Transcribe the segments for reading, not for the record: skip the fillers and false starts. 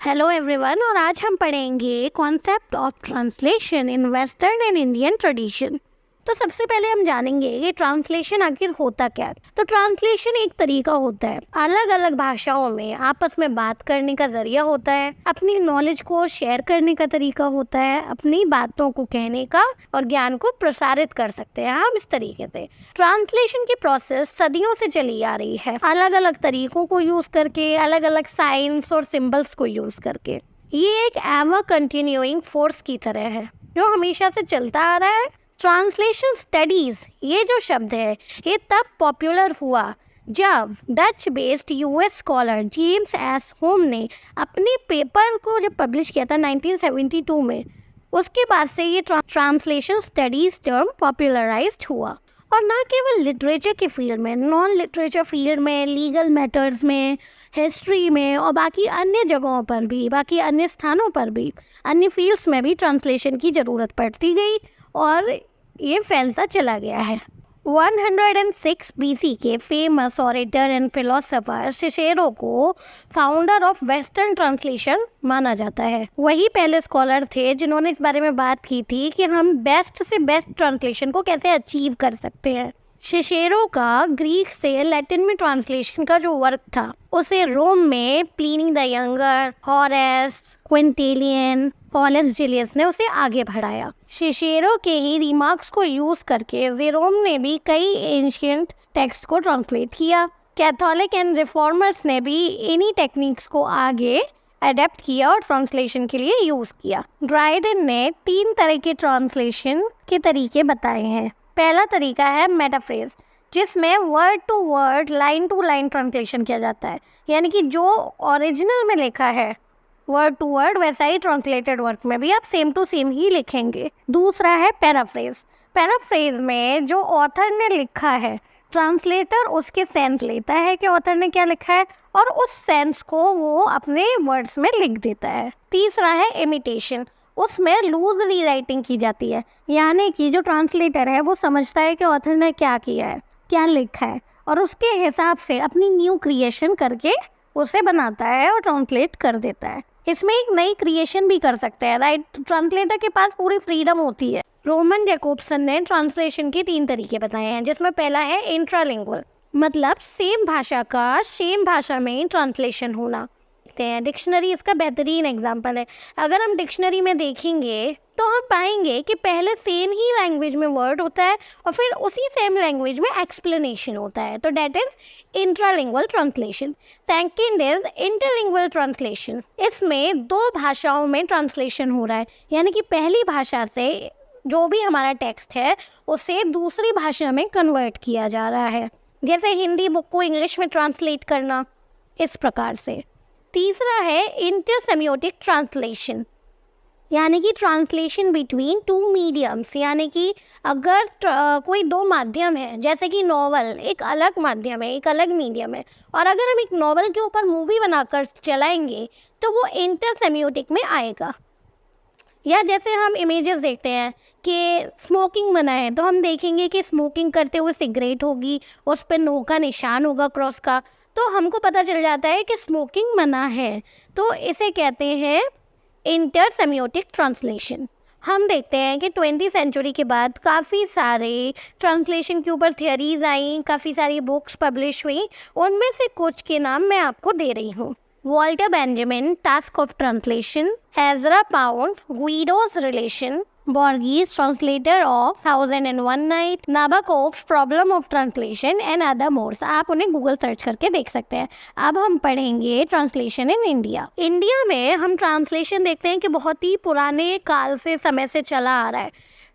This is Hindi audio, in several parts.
हेलो एवरीवन, और आज हम पढ़ेंगे concept of translation in western and Indian tradition. तो सबसे पहले हम जानेंगे कि ट्रांसलेशन आखिर होता क्या है। तो ट्रांसलेशन एक तरीका होता है, अलग अलग भाषाओं में आपस में बात करने का जरिया होता है, अपनी नॉलेज को शेयर करने का तरीका होता है, अपनी बातों को कहने का और ज्ञान को प्रसारित कर सकते हैं हम इस तरीके से। ट्रांसलेशन की प्रोसेस सदियों से चली आ रही है, अलग अलग तरीकों को यूज करके, अलग अलग साइंस और सिंबल्स को यूज करके। ये एक एवर कंटिन्यूइंग फोर्स की तरह है जो हमेशा से चलता आ रहा है। ट्रांसलेशन स्टडीज, ये जो शब्द है, ये तब पॉपुलर हुआ जब Dutch based US scholar James S home ने अपने पेपर को जब पब्लिश किया था 1972 में। उसके बाद से ये ट्रांसलेशन स्टडीज टर्म पॉपुलराइज्ड हुआ, और ना केवल लिटरेचर के फील्ड में, नॉन लिटरेचर फील्ड में, लीगल मैटर्स में, हिस्ट्री में और बाकी अन्य जगहों पर भी, बाकी अन्य स्थानों पर भी, अन्य फील्ड्स में भी ट्रांसलेशन की ज़रूरत पड़ती गई और ये फैलता चला गया है। 106 BC के famous orator and philosopher Cicero को फाउंडर ऑफ वेस्टर्न ट्रांसलेशन माना जाता है। वही पहले स्कॉलर थे जिन्होंने इस बारे में बात की थी कि हम बेस्ट से बेस्ट ट्रांसलेशन को कैसे अचीव कर सकते हैं। सिसेरो का ग्रीक से लैटिन में ट्रांसलेशन का जो वर्क था, उसे रोम में Pliny the younger, Horace, Quintillion, पॉलस Julius ने उसे आगे बढ़ाया। सिसेरो के ही रिमार्क्स को यूज करके जेरोम ने भी कई एंशिएंट टेक्स्ट को ट्रांसलेट किया। कैथोलिक एंड रिफॉर्मर्स ने भी इन्हीं टेक्निक्स को आगे अडेप्ट किया और ट्रांसलेशन के लिए यूज किया। ड्राइडन ने 3 तरह के ट्रांसलेशन के तरीके बताए हैं। पहला तरीका है मेटाफ्रेज, जिसमें word to word, line to line translation किया जाता है, यानी कि जो ओरिजिनल में लिखा है वर्ड टू वर्ड, वैसा ही ट्रांसलेटेड वर्क में भी आप सेम टू सेम ही लिखेंगे। दूसरा है पैराफ्रेज। पैराफ्रेज में जो ऑथर ने लिखा है, ट्रांसलेटर उसके सेंस लेता है कि ऑथर ने क्या लिखा है और उस सेंस को वो अपने वर्ड्स में लिख देता है। तीसरा है इमिटेशन। उसमें लूज रीराइटिंग की जाती है, यानी कि जो ट्रांसलेटर है वो समझता है कि ऑथर ने क्या किया है, क्या लिखा है, और उसके हिसाब से अपनी न्यू क्रिएशन करके उसे बनाता है और ट्रांसलेट कर देता है। इसमें एक नई क्रिएशन भी कर सकते हैं, राइट। ट्रांसलेटर के पास पूरी फ्रीडम होती है। रोमन जैकोब्सन ने ट्रांसलेशन के 3 तरीके बताए हैं, जिसमें पहला है इंट्रालिंगुअल, मतलब सेम भाषा का सेम भाषा में ट्रांसलेशन होना। डिक्शनरी इसका बेहतरीन एग्जाम्पल है। अगर हम डिक्शनरी में देखेंगे तो हम पाएंगे कि पहले सेम ही लैंग्वेज में वर्ड होता है और फिर उसी सेम लैंग्वेज में एक्सप्लेनेशन होता है। तो that is intralingual translation. Second is interlingual translation. इसमें 2 भाषाओं में ट्रांसलेशन हो रहा है, यानी कि पहली भाषा से जो भी हमारा टेक्स्ट है उसे दूसरी भाषा में कन्वर्ट किया जा रहा है, जैसे हिंदी बुक को इंग्लिश में ट्रांसलेट करना, इस प्रकार से। तीसरा है इंटरसेमियोटिक ट्रांसलेशन, यानी कि ट्रांसलेशन बिटवीन 2 मीडियम्स, यानी कि अगर कोई 2 माध्यम है, जैसे कि नॉवल एक अलग माध्यम है, एक अलग मीडियम है, और अगर हम एक नॉवल के ऊपर मूवी बनाकर चलाएंगे तो वो इंटरसेमियोटिक में आएगा। या जैसे हम इमेजेस देखते हैं कि स्मोकिंग मना है, तो हम देखेंगे कि स्मोकिंग करते हुए सिगरेट होगी, उस पर नो का निशान होगा, क्रॉस का, तो हमको पता चल जाता है कि स्मोकिंग मना है। तो इसे कहते हैं इंटरसेमियोटिक ट्रांसलेशन। हम देखते हैं कि 20वीं सेंचुरी के बाद काफ़ी सारे ट्रांसलेशन के ऊपर थियरीज आई, काफ़ी सारी बुक्स पब्लिश हुई। उनमें से कुछ के नाम मैं आपको दे रही हूँ। Walter Benjamin, task of translation, Ezra Pound, Guido's relation, Borges, translator of 1001 Night, Nabokov's Problem of Translation and other more। आप उन्हें गूगल सर्च करके देख सकते हैं। अब हम पढ़ेंगे ट्रांसलेशन इन इंडिया। इंडिया में हम ट्रांसलेशन देखते हैं कि बहुत ही पुराने काल से, समय से चला आ रहा है।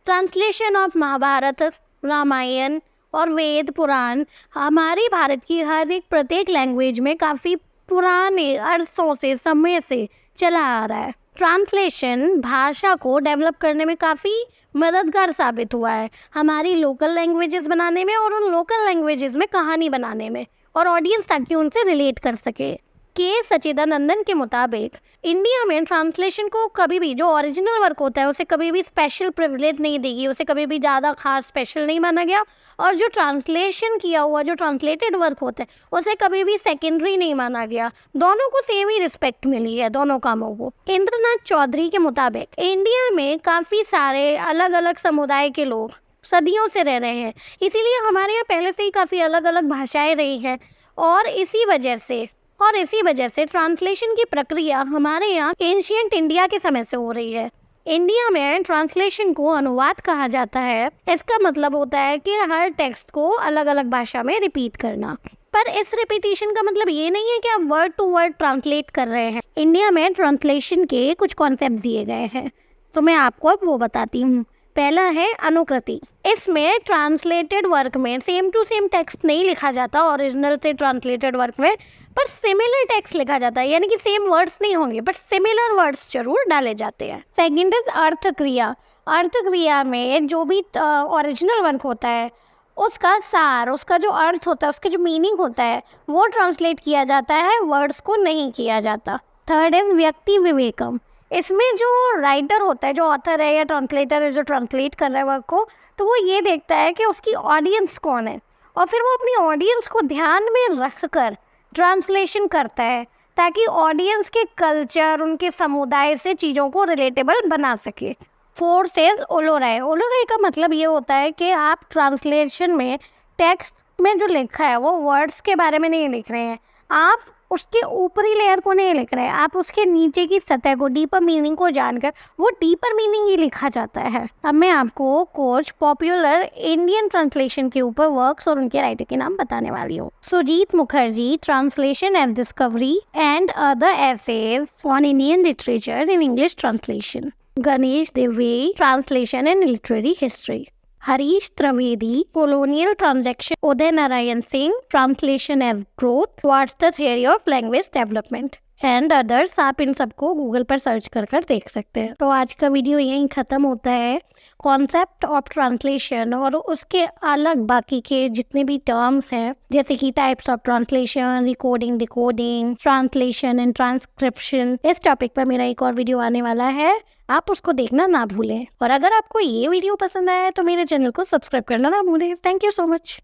ट्रांसलेशन ऑफ महाभारत, रामायण और वेद पुराण हमारी भारत की हर एक प्रत्येक लैंग्वेज में काफ़ी पुराने अरसों से, समय से चला आ रहा है। ट्रांसलेशन भाषा को डेवलप करने में काफ़ी मददगार साबित हुआ है, हमारी लोकल लैंग्वेजेस बनाने में और उन लोकल लैंग्वेजेस में कहानी बनाने में, और ऑडियंस ताकि उनसे रिलेट कर सके के सच्चिदानंदन के मुताबिक इंडिया में ट्रांसलेशन को कभी भी, जो ओरिजिनल वर्क होता है उसे कभी भी स्पेशल प्रिविलेज नहीं देगी, उसे कभी भी ज़्यादा खास स्पेशल नहीं माना गया, और जो ट्रांसलेशन किया हुआ, जो ट्रांसलेटेड वर्क होता है उसे कभी भी सेकेंडरी नहीं माना गया। दोनों को सेम ही रिस्पेक्ट मिली है, दोनों कामों को। इंद्रनाथ चौधरी के मुताबिक इंडिया में काफ़ी सारे अलग अलग समुदाय के लोग सदियों से रह रहे हैं, इसीलिए हमारे यहाँ पहले से ही काफ़ी अलग अलग भाषाएं रही हैं, और इसी वजह से ट्रांसलेशन की प्रक्रिया हमारे यहाँ एंशिएंट इंडिया के समय से हो रही है। इंडिया में ट्रांसलेशन को अनुवाद कहा जाता है। इसका मतलब होता है कि हर टेक्स्ट को अलग अलग भाषा में रिपीट करना, पर इस रिपीटिशन का मतलब ये नहीं है कि आप वर्ड टू वर्ड ट्रांसलेट कर रहे हैं। इंडिया में ट्रांसलेशन के कुछ कॉन्सेप्ट दिए गए हैं, तो मैं आपको अब वो बताती हूँ। पहला है अनुकृति। इसमें ट्रांसलेटेड वर्क में सेम टू सेम टेक्स्ट नहीं लिखा जाता ओरिजिनल से ट्रांसलेटेड वर्क में, पर सिमिलर टेक्स्ट लिखा जाता है, यानी कि सेम वर्ड्स नहीं होंगे बट सिमिलर वर्ड्स जरूर डाले जाते हैं। सेकंड इज अर्थ क्रिया। अर्थ क्रिया में जो भी ओरिजिनल वर्क होता है उसका सार, उसका जो अर्थ होता है, उसका जो मीनिंग होता है वो ट्रांसलेट किया जाता है, वर्ड्स को नहीं किया जाता। थर्ड इज व्यक्ति विवेकम। इसमें जो राइटर होता है, जो ऑथर है या ट्रांसलेटर है, जो ट्रांसलेट कर रहा है वर्क को, तो वो ये देखता है कि उसकी ऑडियंस कौन है, और फिर वो अपनी ऑडियंस को ध्यान में रख कर ट्रांसलेशन करता है ताकि ऑडियंस के कल्चर, उनके समुदाय से चीज़ों को रिलेटेबल बना सके। Fourth is ओलोराय। ओलोराय का मतलब ये होता है कि आप ट्रांसलेशन में टेक्स्ट में जो लिखा है वो वर्ड्स के बारे में नहीं लिख रहे हैं, आप उसके ऊपरी लेयर को नहीं लिख रहे हैं, आप उसके नीचे की सतह को, डीपर मीनिंग को जानकर वो डीपर मीनिंग ही लिखा जाता है। अब मैं आपको कुछ पॉपुलर इंडियन ट्रांसलेशन के ऊपर वर्क्स और उनके राइटर के नाम बताने वाली हूँ। Sujit Mukherjee, translation and discovery and other essays on Indian literature in English translation. Ganesh Devy, translation and literary history. Harish Trivedi, colonial transaction। Uday Narayan Singh, translation and growth, what's the theory of language development and others. आप इन सबको गूगल पर सर्च कर देख सकते हैं। तो आज का वीडियो यहीं ख़त्म होता है। कॉन्सेप्ट ऑफ ट्रांसलेशन और उसके अलग बाकी के जितने भी टर्म्स हैं, जैसे कि types of translation, recording, decoding, translation and transcription, इस टॉपिक पर मेरा एक और वीडियो आने वाला है, आप उसको देखना ना भूलें। और अगर आपको ये वीडियो पसंद आया है तो मेरे चैनल को सब्सक्राइब करना ना भूलें। Thank you so much.